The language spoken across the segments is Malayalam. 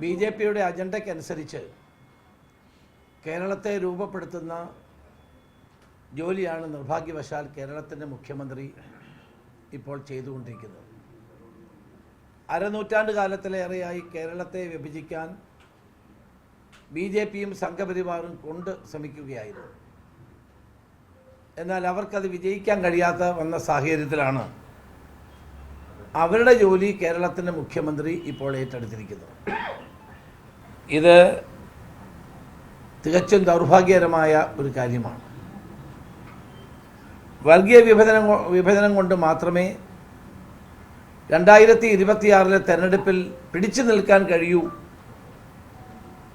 ബി.ജെ.പിയുടെ അജണ്ടയ്ക്കനുസരിച്ച് കേരളത്തെ രൂപപ്പെടുത്തുന്ന ജോലിയാണ് നിർഭാഗ്യവശാൽ കേരളത്തിൻ്റെ മുഖ്യമന്ത്രി ഇപ്പോൾ ചെയ്തുകൊണ്ടിരിക്കുന്നത്. അരനൂറ്റാണ്ട് കാലത്തിലേറെയായി കേരളത്തെ വിഭജിക്കാൻ ബി.ജെ.പിയും സംഘപരിവാറും കൊണ്ട് ശ്രമിക്കുകയായിരുന്നു. എന്നാൽ അവർക്കത് വിജയിക്കാൻ കഴിയാത്ത വന്ന സാഹചര്യത്തിലാണ് അവരുടെ ജോലി കേരളത്തിൻ്റെ മുഖ്യമന്ത്രി ഇപ്പോൾ ഏറ്റെടുത്തിരിക്കുന്നത്. ഇത് തികച്ചും ദൗർഭാഗ്യകരമായ ഒരു കാര്യമാണ്. വർഗീയ വിഭജനം കൊണ്ട് മാത്രമേ 2026 തെരഞ്ഞെടുപ്പിൽ പിടിച്ചു നിൽക്കാൻ കഴിയൂ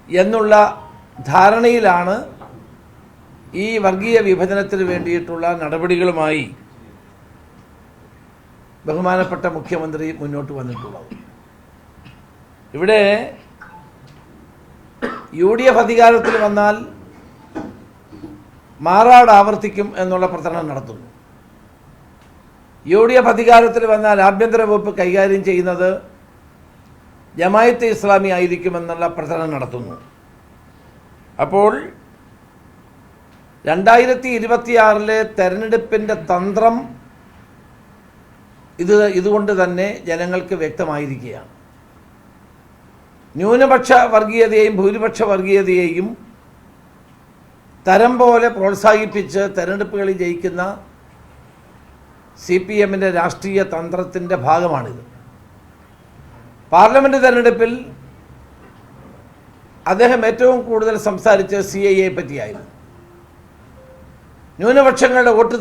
എന്നുള്ള ധാരണയിലാണ് ഈ വർഗീയ വിഭജനത്തിന് വേണ്ടിയിട്ടുള്ള നടപടികളുമായി ബഹുമാനപ്പെട്ട മുഖ്യമന്ത്രി മുന്നോട്ട് വന്നിട്ടുള്ളത്. ഇവിടെ UDF അധികാരത്തിൽ വന്നാൽ മാറാട് ആവർത്തിക്കും എന്നുള്ള പ്രചരണം നടത്തുന്നു. UDF അധികാരത്തിൽ വന്നാൽ ആഭ്യന്തര വകുപ്പ് കൈകാര്യം ചെയ്യുന്നത് ജമായത്തെ ഇസ്ലാമി ആയിരിക്കുമെന്നുള്ള പ്രചരണം നടത്തുന്നു. അപ്പോൾ 2026 തെരഞ്ഞെടുപ്പിൻ്റെ തന്ത്രം ഇതുകൊണ്ട് തന്നെ ജനങ്ങൾക്ക് വ്യക്തമായിരിക്കുകയാണ്. ന്യൂനപക്ഷ വർഗീയതയെയും ഭൂരിപക്ഷ വർഗീയതയെയും തരം പോലെ പ്രോത്സാഹിപ്പിച്ച് തെരഞ്ഞെടുപ്പുകളിൽ ജയിക്കുന്ന CPMൻ്റെ രാഷ്ട്രീയ തന്ത്രത്തിൻ്റെ ഭാഗമാണിത്. പാർലമെൻറ്റ് തെരഞ്ഞെടുപ്പിൽ അദ്ദേഹം ഏറ്റവും കൂടുതൽ സംസാരിച്ച് CAA പറ്റിയായിരുന്നു. ന്യൂനപക്ഷങ്ങളുടെ വോട്ട്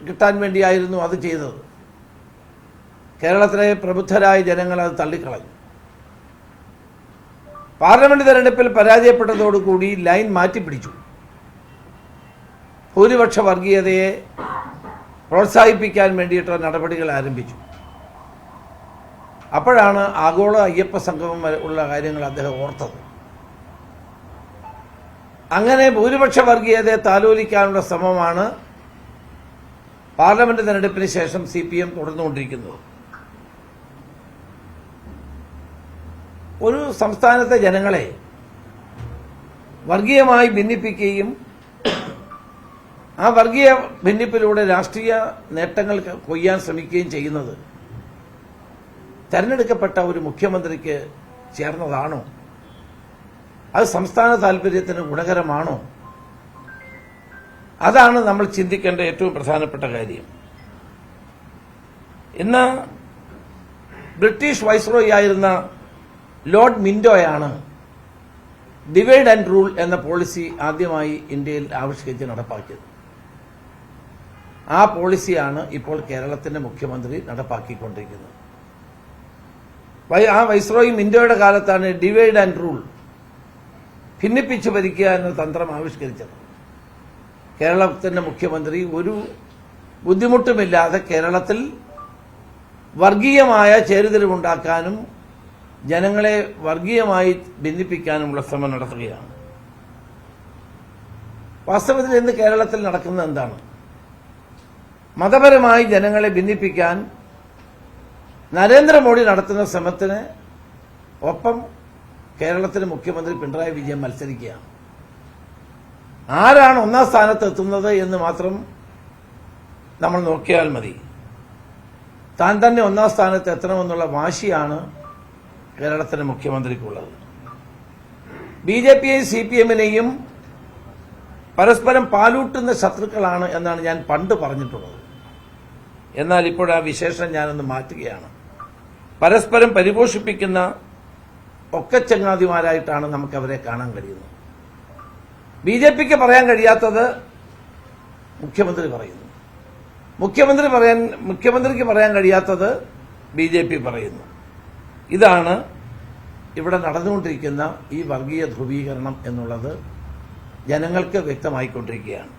കിട്ടാൻ വേണ്ടിയായിരുന്നു അത് ചെയ്തത്. കേരളത്തിലെ പ്രബുദ്ധരായ ജനങ്ങൾ അത് തള്ളിക്കളഞ്ഞു. പാർലമെൻറ്റ് തെരഞ്ഞെടുപ്പിൽ പരാജയപ്പെട്ടതോടുകൂടി ലൈൻ മാറ്റിപ്പിടിച്ചു. ഭൂരിപക്ഷ വർഗീയതയെ പ്രോത്സാഹിപ്പിക്കാൻ വേണ്ടിയിട്ടുള്ള നടപടികൾ ആരംഭിച്ചു. അപ്പോഴാണ് ആഗോള അയ്യപ്പ സംഗമം ഉള്ള കാര്യങ്ങൾ അദ്ദേഹം ഓർത്തത്. അങ്ങനെ ഭൂരിപക്ഷ വർഗീയതയെ താലോലിക്കാനുള്ള ശ്രമമാണ് പാർലമെൻറ്റ് തെരഞ്ഞെടുപ്പിന് ശേഷം CPM തുടർന്നുകൊണ്ടിരിക്കുന്നത്. ഒരു സംസ്ഥാനത്തെ ജനങ്ങളെ വർഗീയമായി ഭിന്നിപ്പിക്കുകയും ആ വർഗീയ ഭിന്നിപ്പിലൂടെ രാഷ്ട്രീയ നേട്ടങ്ങൾ കൊയ്യാൻ ശ്രമിക്കുകയും ചെയ്യുന്നത് തെരഞ്ഞെടുക്കപ്പെട്ട ഒരു മുഖ്യമന്ത്രിക്ക് ചേർന്നതാണോ? അത് സംസ്ഥാന താൽപര്യത്തിന് ഗുണകരമാണോ? അതാണ് നമ്മൾ ചിന്തിക്കേണ്ട ഏറ്റവും പ്രധാനപ്പെട്ട കാര്യം. ഇന്ന് ബ്രിട്ടീഷ് വൈസ്രോയി ആയിരുന്ന ലോർഡ് മിന്റോയാണ് ഡിവൈഡ് ആൻഡ് റൂൾ എന്ന പോളിസി ആദ്യമായി ഇന്ത്യയിൽ ആവിഷ്കരിച്ച് നടപ്പാക്കിയത്. ആ പോളിസിയാണ് ഇപ്പോൾ കേരളത്തിന്റെ മുഖ്യമന്ത്രി നടപ്പാക്കിക്കൊണ്ടിരിക്കുന്നത്. ആ വൈസ്രോയി മിന്റോയുടെ കാലത്താണ് ഡിവൈഡ് ആൻഡ് റൂൾ, ഭിന്നിപ്പിച്ചു ഭരിക്കുക എന്ന തന്ത്രം ആവിഷ്കരിച്ചത്. കേരളത്തിന്റെ മുഖ്യമന്ത്രി ഒരു ബുദ്ധിമുട്ടുമില്ലാതെ കേരളത്തിൽ വർഗീയമായ ചേരിതിരിവുണ്ടാക്കാനും ജനങ്ങളെ വർഗീയമായി ഭിന്നിപ്പിക്കാനുമുള്ള ശ്രമം നടത്തുകയാണ്. വാസ്തവത്തിൽ ഇന്ന് കേരളത്തിൽ നടക്കുന്നത് എന്താണ്? മതപരമായി ജനങ്ങളെ ഭിന്നിപ്പിക്കാൻ നരേന്ദ്രമോദി നടത്തുന്ന ശ്രമത്തിന് ഒപ്പം കേരളത്തിലെ മുഖ്യമന്ത്രി പിണറായി വിജയൻ മത്സരിക്കുകയാണ്. ആരാണ് ഒന്നാം സ്ഥാനത്ത് എത്തുന്നത് എന്ന് മാത്രം നമ്മൾ നോക്കിയാൽ മതി. താൻ തന്നെ ഒന്നാം സ്ഥാനത്ത് എത്തണമെന്നുള്ള വാശിയാണ് കേരളത്തിലെ മുഖ്യമന്ത്രിക്കുള്ളത്. BJPയെയും CPMനെയും പരസ്പരം പാലൂട്ടുന്ന ശത്രുക്കളാണ് എന്നാണ് ഞാൻ പണ്ട് പറഞ്ഞിട്ടുള്ളത്. എന്നാൽ ഇപ്പോൾ ആ വിശേഷം ഞാനൊന്ന് മാറ്റുകയാണ്. പരസ്പരം പരിപോഷിപ്പിക്കുന്ന ഒക്കെ ചങ്ങാതിമാരായിട്ടാണ് നമുക്ക് അവരെ കാണാൻ കഴിയുന്നത്. BJPക്ക് പറയാൻ കഴിയാത്തത് മുഖ്യമന്ത്രി പറയുന്നു, മുഖ്യമന്ത്രിക്ക് പറയാൻ കഴിയാത്തത് BJP പറയുന്നു. ഇതാണ് ഇവിടെ നടന്നുകൊണ്ടിരിക്കുന്ന ഈ വർഗീയ ധ്രുവീകരണം എന്നുള്ളത് ജനങ്ങൾക്ക് വ്യക്തമായിക്കൊണ്ടിരിക്കുകയാണ്.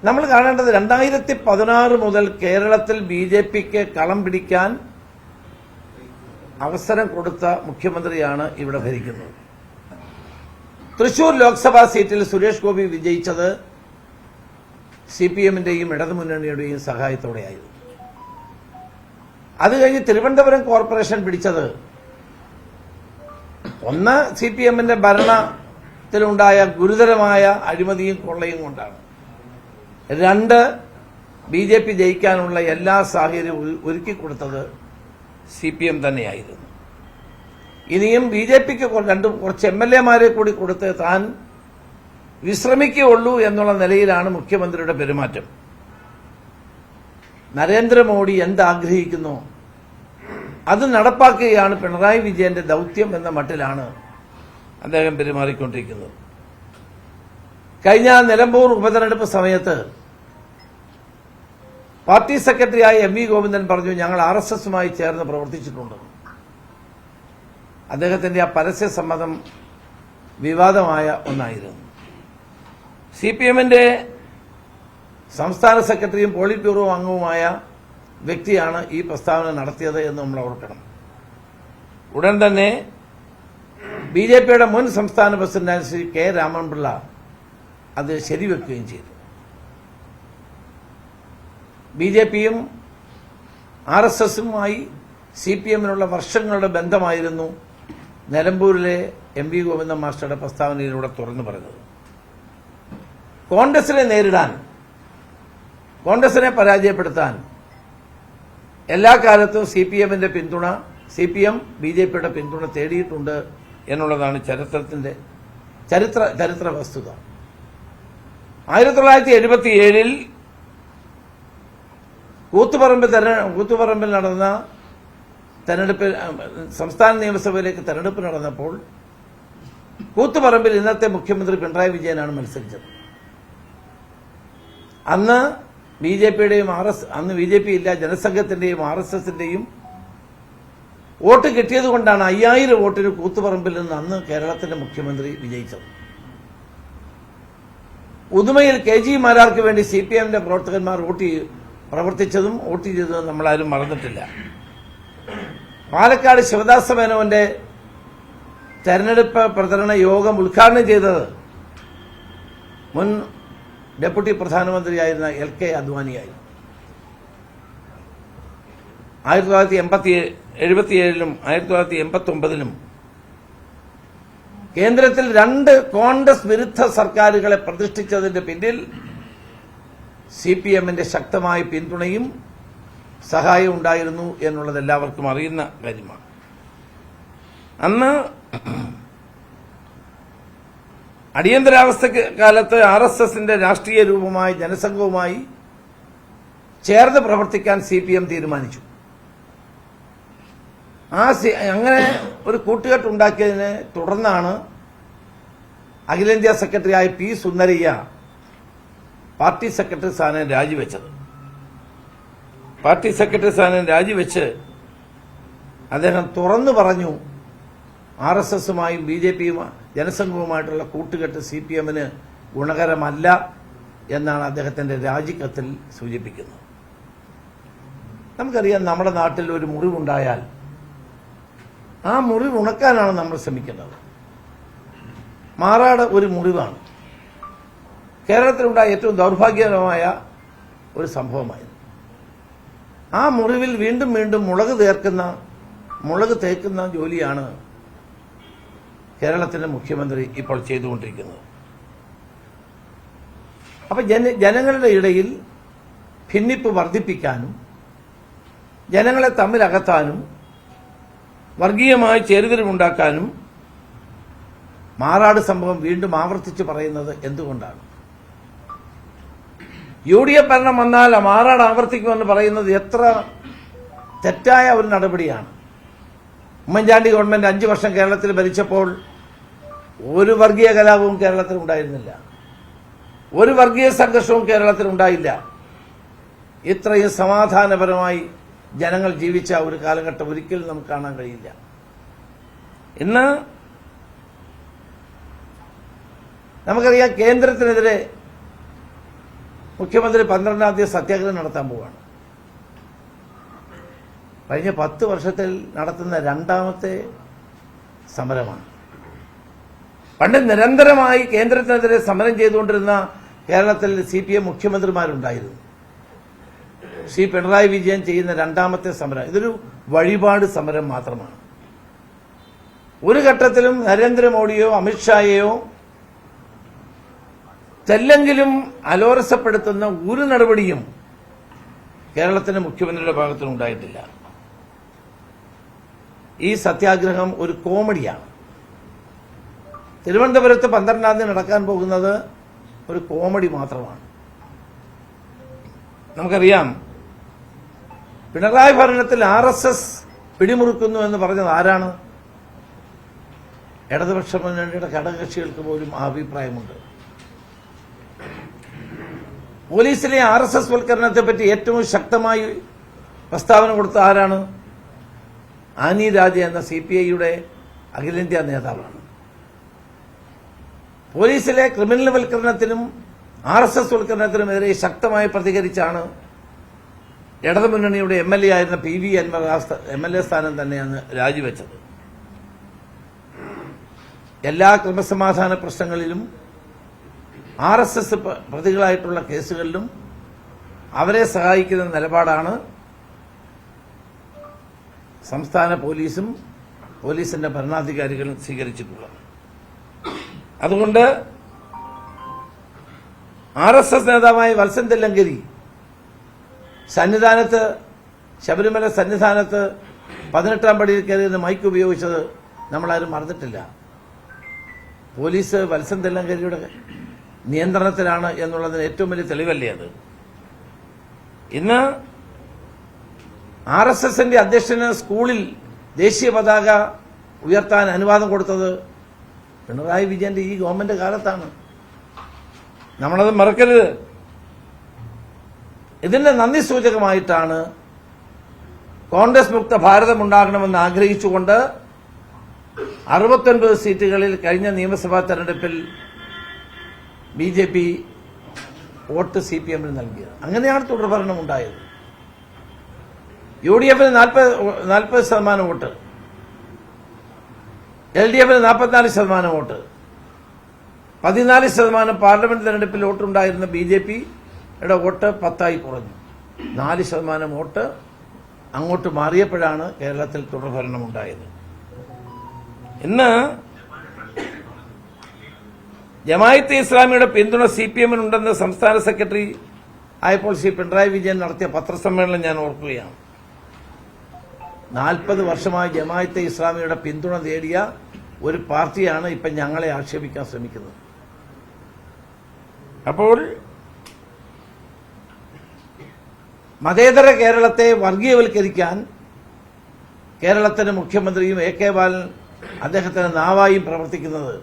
നമ്മൾ കാണേണ്ടത് 2016 മുതൽ കേരളത്തിൽ BJPക്ക് കളം പിടിക്കാൻ അവസരം കൊടുത്ത മുഖ്യമന്ത്രിയാണ് ഇവിടെ ഭരിക്കുന്നത്. തൃശൂർ ലോക്സഭാ സീറ്റിൽ സുരേഷ് ഗോപി വിജയിച്ചത് CPMന്റെയും ഇടതുമുന്നണിയുടെയും സഹായത്തോടെയായിരുന്നു. അത് കഴിഞ്ഞ് തിരുവനന്തപുരം കോർപ്പറേഷൻ പിടിച്ചത് ഒന്ന് CPM-ന്റെ ഭരണത്തിലുണ്ടായ ഗുരുതരമായ അഴിമതിയും കൊള്ളയും കൊണ്ടാണ്. രണ്ട്, BJP ജയിക്കാനുള്ള എല്ലാ സാഹചര്യവും ഒരുക്കിക്കൊടുത്തത് CPM തന്നെയായിരുന്നു. ഇനിയും BJPക്ക് കുറച്ച് MLA-മാരെ കൂടി കൊടുത്ത് താൻ വിശ്രമിക്കുകയുള്ളൂ എന്നുള്ള നിലയിലാണ് മുഖ്യമന്ത്രിയുടെ പെരുമാറ്റം. നരേന്ദ്രമോദി എന്താഗ്രഹിക്കുന്നു അത് നടപ്പാക്കുകയാണ് പിണറായി വിജയന്റെ ദൗത്യം എന്ന മട്ടിലാണ് അദ്ദേഹം പെരുമാറിക്കൊണ്ടിരിക്കുന്നത്. കഴിഞ്ഞ നിലമ്പൂർ ഉപതെരഞ്ഞെടുപ്പ് സമയത്ത് പാർട്ടി സെക്രട്ടറിയായ MV ഗോവിന്ദൻ പറഞ്ഞു, ഞങ്ങൾ RSS-മായി ചേർന്ന് പ്രവർത്തിച്ചിട്ടുണ്ട്. അദ്ദേഹത്തിന്റെ ആ പരസ്യ സമ്മതം വിവാദമായ ഒന്നായിരുന്നു. CPM-ന്റെ സംസ്ഥാന സെക്രട്ടറിയും പോളിറ്റ് ബ്യൂറോ അംഗവുമായ വ്യക്തിയാണ് ഈ പ്രസ്താവന നടത്തിയത് എന്ന് നമ്മൾ ഓർക്കണം. ഉടൻ തന്നെ BJP-യുടെ മുൻ സംസ്ഥാന പ്രസിഡന്റ് ശ്രീ K. രാമൻപിള്ള അത് ശരിവെക്കുകയും ചെയ്തു. BJP-യും RSS-ഉമായി CPM-നുള്ള വർഷങ്ങളുടെ ബന്ധമായിരുന്നു നിലമ്പൂരിലെ MV ഗോവിന്ദൻ മാസ്റ്ററുടെ പ്രസ്താവനയിലൂടെ തുറന്നു പറഞ്ഞത്. കോൺഗ്രസിനെ നേരിടാൻ, കോൺഗ്രസിനെ പരാജയപ്പെടുത്താൻ എല്ലാ കാലത്തും CPM-ന്റെ പിന്തുണ, CPM BJP-യുടെ പിന്തുണ തേടിയിട്ടുണ്ട് എന്നുള്ളതാണ് ചരിത്ര വസ്തുത. 1977-ൽ കൂത്തുപറമ്പിൽ നടന്ന തെരഞ്ഞെടുപ്പിൽ, സംസ്ഥാന നിയമസഭയിലേക്ക് തെരഞ്ഞെടുപ്പ് നടന്നപ്പോൾ കൂത്തുപറമ്പിൽ ഇന്നത്തെ മുഖ്യമന്ത്രി പിണറായി വിജയനാണ് മത്സരിച്ചത്. അന്ന് BJP-യുടെയും അന്ന് BJP ഇല്ല, ജനസംഘത്തിന്റെയും RSS-ന്റെയും വോട്ട് കിട്ടിയതുകൊണ്ടാണ് 5000 വോട്ടിന് കൂത്തുപറമ്പിൽ നിന്ന് അന്ന് കേരളത്തിന്റെ മുഖ്യമന്ത്രി വിജയിച്ചത്. ഉദുമയിൽ KG മാരാർക്ക് വേണ്ടി CPM-ന്റെ പ്രവർത്തകന്മാർ പ്രവർത്തിച്ചതും വോട്ട് ചെയ്തതും നമ്മളാരും മറന്നിട്ടില്ല. പാലക്കാട് ശിവദാസ മേനോന്റെ തെരഞ്ഞെടുപ്പ് പ്രചരണ യോഗം ഉദ്ഘാടനം ചെയ്തത് മുൻ ഡെപ്യൂട്ടി പ്രധാനമന്ത്രിയായിരുന്ന LK അദ്വാനിയായി. 1977-ലും 1989-ലും കേന്ദ്രത്തിൽ 2 കോൺഗ്രസ് വിരുദ്ധ സർക്കാരുകളെ പ്രതിഷ്ഠിച്ചതിന്റെ പിന്നിൽ CPM-ന്റെ ശക്തമായ പിന്തുണയും സഹായവും ഉണ്ടായിരുന്നു എന്നുള്ളത് എല്ലാവർക്കും അറിയുന്ന കാര്യമാണ്. അന്ന് അടിയന്തരാവസ്ഥ കാലത്ത് RSS-ന്റെ രാഷ്ട്രീയ രൂപമായി ജനസംഘവുമായി ചേർന്ന് പ്രവർത്തിക്കാൻ CPM തീരുമാനിച്ചു. അങ്ങനെ ഒരു കൂട്ടുകെട്ടുണ്ടാക്കിയതിനെ തുടർന്നാണ് അഖിലേന്ത്യാ സെക്രട്ടറിയായ P. സുന്ദരയ്യ പാർട്ടി സെക്രട്ടറി സ്ഥാനം രാജിവെച്ചത്. പാർട്ടി സെക്രട്ടറി സ്ഥാനം രാജിവെച്ച് അദ്ദേഹം തുറന്നു പറഞ്ഞു, RSS-ഉമായും BJP-യും ജനസംഘവുമായിട്ടുള്ള കൂട്ടുകെട്ട് CPM-ന് ഗുണകരമല്ല എന്നാണ് അദ്ദേഹത്തിന്റെ രാജിക്കത്തിൽ സൂചിപ്പിക്കുന്നത്. നമുക്കറിയാം, നമ്മുടെ നാട്ടിൽ ഒരു മുറിവുണ്ടായാൽ ആ മുറിവ് ഉണക്കാനാണ് നമ്മൾ ശ്രമിക്കുന്നത്. മാറാട് ഒരു മുറിവാണ്. കേരളത്തിലുണ്ടായ ഏറ്റവും ദൗർഭാഗ്യകരമായ ഒരു സംഭവമായിരുന്നു. ആ മുറിവിൽ വീണ്ടും വീണ്ടും മുളക് തേക്കുന്ന ജോലിയാണ് കേരളത്തിന്റെ മുഖ്യമന്ത്രി ഇപ്പോൾ ചെയ്തുകൊണ്ടിരിക്കുന്നത്. അപ്പൊ ജനങ്ങളുടെ ഇടയിൽ ഭിന്നിപ്പ് വർദ്ധിപ്പിക്കാനും ജനങ്ങളെ തമ്മിലകത്താനും വർഗീയമായി ചേരിതിരിവുണ്ടാക്കാനും മാറാട് സംഭവം വീണ്ടും ആവർത്തിച്ച് പറയുന്നത് എന്തുകൊണ്ടാണ്? UDF ഭരണം വന്നാൽ മാറാട് ആവർത്തിക്കുമെന്ന് പറയുന്നത് എത്ര തെറ്റായ ഒരു നടപടിയാണ്. ഉമ്മൻചാണ്ടി ഗവൺമെന്റ് 5 വർഷം കേരളത്തിൽ ഭരിച്ചപ്പോൾ ഒരു വർഗീയ കലാപവും കേരളത്തിൽ ഉണ്ടായിരുന്നില്ല, ഒരു വർഗീയ സംഘർഷവും കേരളത്തിൽ ഉണ്ടായില്ല. ഇത്രയും സമാധാനപരമായി ജനങ്ങൾ ജീവിച്ച ഒരു കാലഘട്ടം ഒരിക്കലും നമുക്ക് കാണാൻ കഴിയില്ല. ഇന്ന് നമുക്കറിയാം, കേന്ദ്രത്തിനെതിരെ മുഖ്യമന്ത്രി 12-ാം തീയതി സത്യാഗ്രഹം നടത്താൻ പോവുകയാണ്. കഴിഞ്ഞ 10 വർഷത്തിൽ നടത്തുന്ന 2ാമത്തെ സമരമാണ്. പണ്ട് നിരന്തരമായി കേന്ദ്രത്തിനെതിരെ സമരം ചെയ്തുകൊണ്ടിരുന്ന കേരളത്തിൽ CPM മുഖ്യമന്ത്രിമാരുണ്ടായിരുന്നു. ശ്രീ പിണറായി വിജയൻ ചെയ്യുന്ന 2ാമത്തെ സമരം ഇതൊരു വഴിപാട് സമരം മാത്രമാണ്. ഒരു ഘട്ടത്തിലും നരേന്ദ്രമോദിയോ അമിത്ഷായെയോ തെല്ലെങ്കിലും അലോരസപ്പെടുത്തുന്ന ഒരു നടപടിയും കേരളത്തിന്റെ മുഖ്യമന്ത്രിയുടെ ഭാഗത്തുനിന്നുണ്ടായിട്ടില്ല. ഈ സത്യാഗ്രഹം ഒരു കോമഡിയാണ്. തിരുവനന്തപുരത്ത് 12-ാം തീയതി നടക്കാൻ പോകുന്നത് ഒരു കോമഡി മാത്രമാണ്. നമുക്കറിയാം, പിണറായി ഭരണത്തിൽ RSS പിടിമുറുക്കുന്നു എന്ന് പറഞ്ഞത് ആരാണ്? ഇടതുപക്ഷ മുന്നണിയുടെ ഘടകകക്ഷികൾക്ക് പോലും ആ അഭിപ്രായമുണ്ട്. പോലീസിലെ RSS വൽക്കരണത്തെപ്പറ്റി ഏറ്റവും ശക്തമായി പ്രസ്താവന കൊടുത്ത ആരാണ്? ആനി രാജ എന്ന CPIയുടെ അഖിലേന്ത്യാ നേതാവാണ്. പോലീസിലെ ക്രിമിനൽ വൽക്കരണത്തിനും RSS വൽക്കരണത്തിനുമെതിരെ ശക്തമായി പ്രതികരിച്ചാണ് ഇടതുമുന്നണിയുടെ MLA ആയിരുന്ന PV അൻവർ MLA സ്ഥാനം തന്നെയാണ് രാജിവെച്ചത്. എല്ലാ ക്രമസമാധാന പ്രശ്നങ്ങളിലും RSS പ്രതികളായിട്ടുള്ള കേസുകളിലും അവരെ സഹായിക്കുന്ന നിലപാടാണ് സംസ്ഥാന പോലീസും പോലീസിന്റെ ഭരണാധികാരികളും സ്വീകരിച്ചിട്ടുള്ളത്. അതുകൊണ്ട് RSS നേതാവായ വത്സൻ തില്ലങ്കേരി സന്നിധാനത്ത്, ശബരിമല സന്നിധാനത്ത് 18-ാം പടിയിൽ കയറിയെന്ന് മൈക്ക് ഉപയോഗിച്ചത് നമ്മളാരും മറന്നിട്ടില്ല. പോലീസ് വത്സൻ തില്ലങ്കേരിയുടെ നിയന്ത്രണത്തിലാണ് എന്നുള്ളതിന് ഏറ്റവും വലിയ തെളിവല്ലേ അത്? ഇന്ന് RSSന്റെ അധ്യക്ഷന് സ്കൂളിൽ ദേശീയ പതാക ഉയർത്താൻ അനുവാദം കൊടുത്തത് പിണറായി വിജയന്റെ ഈ ഗവൺമെന്റ് കാലത്താണ്. നമ്മളത് മറക്കരുത്. ഇതിന്റെ നന്ദി സൂചകമായിട്ടാണ് കോൺഗ്രസ് മുക്ത ഭാരതമുണ്ടാകണമെന്ന് ആഗ്രഹിച്ചുകൊണ്ട് 69 സീറ്റുകളിൽ കഴിഞ്ഞ നിയമസഭാ തെരഞ്ഞെടുപ്പിൽ BJP വോട്ട് CPMന് നൽകിയത്. അങ്ങനെയാണ് തുടർഭരണം ഉണ്ടായത്. UDFന് 40% വോട്ട്, LDFന് 44% വോട്ട്, 14% പാർലമെന്റ് തെരഞ്ഞെടുപ്പിൽ വോട്ടുണ്ടായിരുന്ന BJPയുടെ വോട്ട് 10 കുറഞ്ഞു. 4% വോട്ട് അങ്ങോട്ട് മാറിയപ്പോഴാണ് കേരളത്തിൽ തുടർഭരണം ഉണ്ടായത്. ഇന്ന് ജമാഅത്തെ ഇസ്ലാമിയുടെ പിന്തുണ CPMനുണ്ടെന്ന് സംസ്ഥാന സെക്രട്ടറി ആയപ്പോൾ ശ്രീ പിണറായി വിജയൻ നടത്തിയ പത്രസമ്മേളനം ഞാൻ ഓർക്കുകയാണ്. 40 വർഷമായി ജമാഅത്തെ ഇസ്ലാമിയുടെ പിന്തുണ നേടിയ ഒരു പാർട്ടിയാണ് ഇപ്പം ഞങ്ങളെ ആക്ഷേപിക്കാൻ ശ്രമിക്കുന്നത്. അപ്പോൾ മതേതര കേരളത്തെ വർഗീയവൽക്കരിക്കാൻ കേരളത്തിന്റെ മുഖ്യമന്ത്രിയും AK ബാലൻ അദ്ദേഹത്തിന്റെ നാവായും പ്രവർത്തിക്കുന്നത്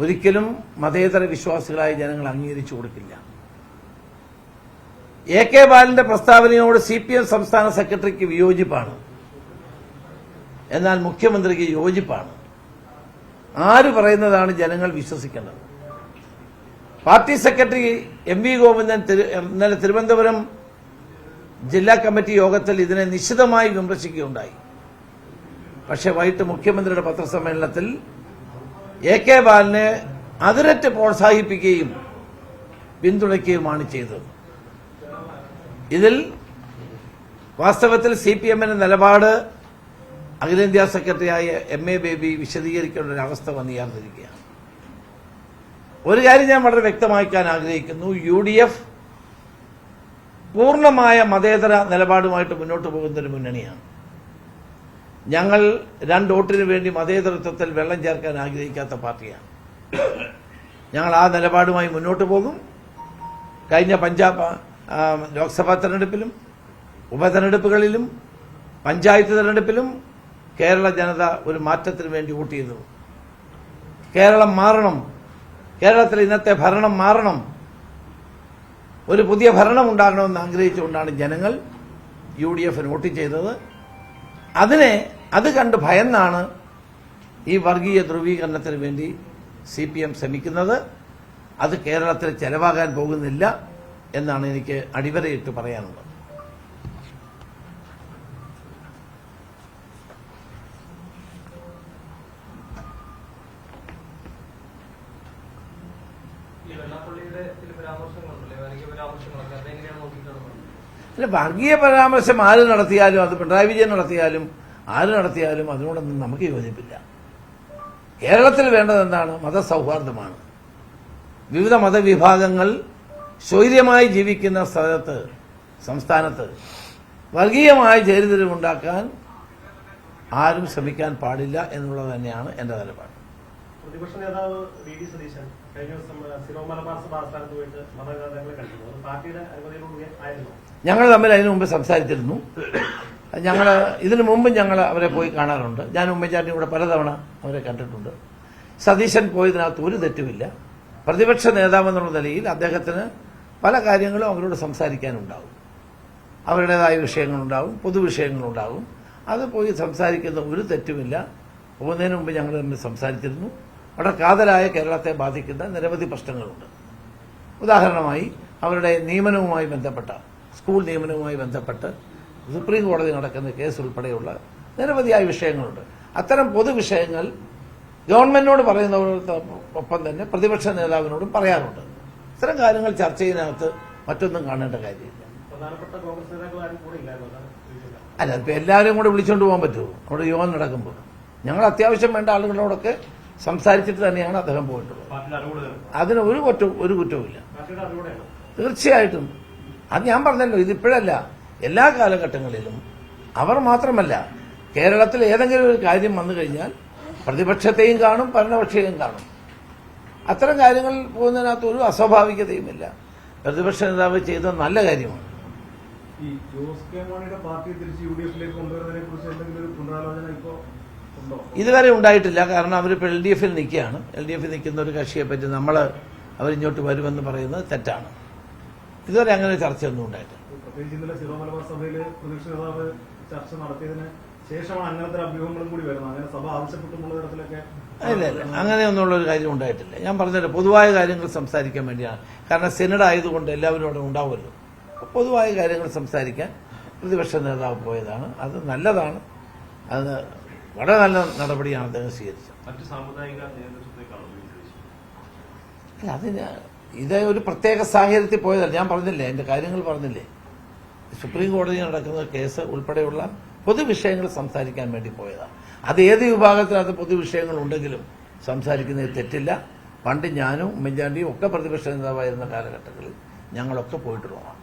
ഒരിക്കലും മതേതര വിശ്വാസികളായ ജനങ്ങൾ അംഗീകരിച്ചു കൊടുക്കില്ല. AK ബാലന്റെ പ്രസ്താവനയോട് CPM സംസ്ഥാന സെക്രട്ടറിക്ക് വിയോജിപ്പാണ്, എന്നാൽ മുഖ്യമന്ത്രിക്ക് യോജിപ്പാണ്. ആര് പറയുന്നതാണ് ജനങ്ങൾ വിശ്വസിക്കേണ്ടത്? പാർട്ടി സെക്രട്ടറി MV ഗോവിന്ദൻ ഇന്നലെ തിരുവനന്തപുരം ജില്ലാ കമ്മിറ്റി യോഗത്തിൽ ഇതിനെ നിശിതമായി വിമർശിക്കുകയുണ്ടായി. പക്ഷെ വൈകിട്ട് മുഖ്യമന്ത്രിയുടെ പത്രസമ്മേളനത്തിൽ AK ബാലനെ അതിരറ്റ് പ്രോത്സാഹിപ്പിക്കുകയും പിന്തുണയ്ക്കുകയുമാണ് ചെയ്തത്. ഇതിൽ വാസ്തവത്തിൽ CPMന്റെ നിലപാട് അഖിലേന്ത്യാ സെക്രട്ടറിയായ MA ബേബി വിശദീകരിക്കേണ്ട ഒരു അവസ്ഥ വന്നു ചേർന്നിരിക്കുകയാണ്. ഒരു കാര്യം ഞാൻ വളരെ വ്യക്തമാക്കാൻ ആഗ്രഹിക്കുന്നു. UDF പൂർണ്ണമായ മതേതര നിലപാടുമായിട്ട് മുന്നോട്ട് പോകുന്നൊരു മുന്നണിയാണ്. ഞങ്ങൾ 2 വോട്ടിന് വേണ്ടി മതേതരത്വത്തിൽ വെള്ളം ചേർക്കാൻ ആഗ്രഹിക്കാത്ത പാർട്ടിയാണ്. ഞങ്ങൾ ആ നിലപാടുമായി മുന്നോട്ട് പോകും. കഴിഞ്ഞ പഞ്ചാബ് ലോക്സഭാ തെരഞ്ഞെടുപ്പിലും ഉപതെരഞ്ഞെടുപ്പുകളിലും പഞ്ചായത്ത് തെരഞ്ഞെടുപ്പിലും കേരള ജനത ഒരു മാറ്റത്തിന് വേണ്ടി വോട്ട് ചെയ്തു. കേരളം മാറണം, കേരളത്തിൽ ഇന്നത്തെ ഭരണം മാറണം, ഒരു പുതിയ ഭരണം ഉണ്ടാകണമെന്ന് ആഗ്രഹിച്ചുകൊണ്ടാണ് ജനങ്ങൾ UDFന് വോട്ട് ചെയ്തത്. അത് കണ്ട് ഭയന്നാണ് ഈ വർഗീയ ധ്രുവീകരണത്തിന് വേണ്ടി CPM ശ്രമിക്കുന്നത്. അത് കേരളത്തിൽ ചെലവാകാൻ പോകുന്നില്ല എന്നാണ് എനിക്ക് അടിവരയിട്ട് പറയാനുള്ളത്. അല്ല, വർഗീയ പരാമർശം ആര് നടത്തിയാലും, അത് പിണറായി വിജയൻ നടത്തിയാലും ആര് നടത്തിയാലും അതിനോടൊന്നും നമുക്ക് യോജിപ്പില്ല. കേരളത്തിൽ വേണ്ടത് എന്താണ്? മതസൗഹാർദ്ദമാണ്. വിവിധ മതവിഭാഗങ്ങൾ സ്വൈര്യമായി ജീവിക്കുന്ന സംസ്ഥാനത്ത് വർഗീയമായ ചേരിതിരിവുണ്ടാക്കാൻ ആരും ശ്രമിക്കാൻ പാടില്ല എന്നുള്ളത് തന്നെയാണ് എന്റെ നിലപാട്. പ്രതിപക്ഷ നേതാവ് വി.ഡി. സതീശൻ കഴിഞ്ഞ ദിവസം സിറോ മലബാർ സഭ ആസ്ഥാനത്ത് പോയിട്ട് മതനേതാക്കളെ കണ്ടിരുന്നു. അത് പാർട്ടിയുടെ അനുമതിയോടുകൂടി ആയിരുന്നു. ഞങ്ങൾ തമ്മിൽ അതിനു മുമ്പ് സംസാരിച്ചിരുന്നു. ഇതിനു മുമ്പ് ഞങ്ങൾ അവരെ പോയി കാണാറുണ്ട്. ഞാൻ ഉമ്മൻചാണ്ടി കൂടെ പലതവണ അവരെ കണ്ടിട്ടുണ്ട്. സതീശൻ പോയതിനകത്ത് ഒരു തെറ്റുമില്ല. പ്രതിപക്ഷ നേതാവെന്നുള്ള നിലയിൽ അദ്ദേഹത്തിന് പല കാര്യങ്ങളും അവരോട് സംസാരിക്കാനുണ്ടാവും. അവരുടേതായ വിഷയങ്ങളുണ്ടാവും, പൊതുവിഷയങ്ങളുണ്ടാവും. അത് പോയി സംസാരിക്കുന്ന ഒരു തെറ്റുമില്ല. പോകുന്നതിന് മുമ്പ് ഞങ്ങൾ തമ്മിൽ സംസാരിച്ചിരുന്നു. വളരെ കാതലായ കേരളത്തെ ബാധിക്കുന്ന നിരവധി പ്രശ്നങ്ങളുണ്ട്. ഉദാഹരണമായി അവരുടെ നിയമനവുമായി ബന്ധപ്പെട്ട സ്കൂൾ നിയമനവുമായി ബന്ധപ്പെട്ട് സുപ്രീം കോടതി നടക്കുന്ന കേസ് ഉൾപ്പെടെയുള്ള നിരവധിയായ വിഷയങ്ങളുണ്ട്. അത്തരം പൊതുവിഷയങ്ങൾ ഗവൺമെന്റിനോട് പറയുന്നതോടൊപ്പം തന്നെ പ്രതിപക്ഷ നേതാവിനോടും പറയാറുണ്ട്. ഇത്തരം കാര്യങ്ങൾ ചർച്ച ചെയ്യുന്നതിനകത്ത് മറ്റൊന്നും കാണേണ്ട കാര്യമില്ല. അല്ല, ഇപ്പൊ എല്ലാവരും കൂടെ വിളിച്ചുകൊണ്ട് പോകാൻ പറ്റുമോ? അവിടെ യോഗം നടക്കുമ്പോൾ ഞങ്ങൾ അത്യാവശ്യം വേണ്ട ആളുകളോടൊക്കെ സംസാരിച്ചിട്ട് തന്നെയാണ് അദ്ദേഹം പോയിട്ടുള്ളത്. അതിന് ഒരു കുറ്റവുമില്ല. തീർച്ചയായിട്ടും അത് ഞാൻ പറഞ്ഞല്ലോ, ഇതിപ്പോഴല്ല, എല്ലാ കാലഘട്ടങ്ങളിലും അവർ മാത്രമല്ല, കേരളത്തിൽ ഏതെങ്കിലും ഒരു കാര്യം വന്നു കഴിഞ്ഞാൽ പ്രതിപക്ഷത്തെയും കാണും, ഭരണപക്ഷത്തെയും കാണും. അത്തരം കാര്യങ്ങൾ പോകുന്നതിനകത്ത് ഒരു അസ്വാഭാവികതയുമില്ല. പ്രതിപക്ഷ നേതാവ് ചെയ്തത് നല്ല കാര്യമാണ്. ഈ ജോസ് കെ മാണിയുടെ പാർട്ടി തിരിച്ച് യുഡിഎഫിലേക്ക് കൊണ്ടുവരുന്നതിനെ കുറിച്ച് എന്തെങ്കിലും ഒരു പുനരാലോചന ഇപ്പോ ഉണ്ടോ? ഇതുവരെ ഉണ്ടായിട്ടില്ല. കാരണം അവരിപ്പോൾ LDF-ൽ നിൽക്കുകയാണ്. LDF-ൽ നിൽക്കുന്ന ഒരു കക്ഷിയെ പറ്റി അവരിങ്ങോട്ട് വരുമെന്ന് പറയുന്നത് തെറ്റാണ്. ഇതുവരെ അങ്ങനെ ചർച്ചയൊന്നും ഉണ്ടായിട്ടില്ല. പ്രത്യേകിച്ച് ഇന്നലെ സിറോ മലബാർ സഭയിൽ പ്രതിപക്ഷ നേതാവ് ചർച്ച നടത്തിയതിന് ശേഷമാണ് അങ്ങനത്തെ അഭ്യൂഹങ്ങളും കൂടി വരുന്നത്. അങ്ങനെ സഭ ആവശ്യപ്പെട്ടുള്ള തരത്തിലൊക്കെ ഇല്ല, അങ്ങനെയൊന്നുള്ള ഒരു കാര്യം ഉണ്ടായിട്ടില്ല. ഞാൻ പറഞ്ഞല്ലോ, പൊതുവായ കാര്യങ്ങൾ സംസാരിക്കാൻ വേണ്ടിയാണ്. കാരണം സെനഡ് ആയതുകൊണ്ട് എല്ലാവരും അവിടെ ഉണ്ടാവുമല്ലോ. പൊതുവായ കാര്യങ്ങൾ സംസാരിക്കാൻ പ്രതിപക്ഷ നേതാവ് പോയതാണ്. അത് നല്ലതാണ്. അത് വളരെ നല്ല നടപടിയാണ് അദ്ദേഹം സ്വീകരിച്ചത്. ഇത് ഒരു പ്രത്യേക സാഹചര്യത്തിൽ പോയതല്ല. ഞാൻ പറഞ്ഞില്ലേ, എന്റെ കാര്യങ്ങൾ പറഞ്ഞില്ലേ, സുപ്രീം കോടതി നടക്കുന്ന കേസ് ഉൾപ്പെടെയുള്ള പൊതുവിഷയങ്ങൾ സംസാരിക്കാൻ വേണ്ടി പോയതാണ്. അത് ഏത് വിഭാഗത്തിനകത്ത് പൊതുവിഷയങ്ങൾ ഉണ്ടെങ്കിലും സംസാരിക്കുന്നതിൽ തെറ്റില്ല. പണ്ട് ഞാനും ഉമ്മൻചാണ്ടിയും ഒക്കെ പ്രതിപക്ഷ നേതാവായിരുന്ന കാലഘട്ടങ്ങളിൽ ഞങ്ങളൊക്കെ പോയിട്ടുള്ളതാണ്.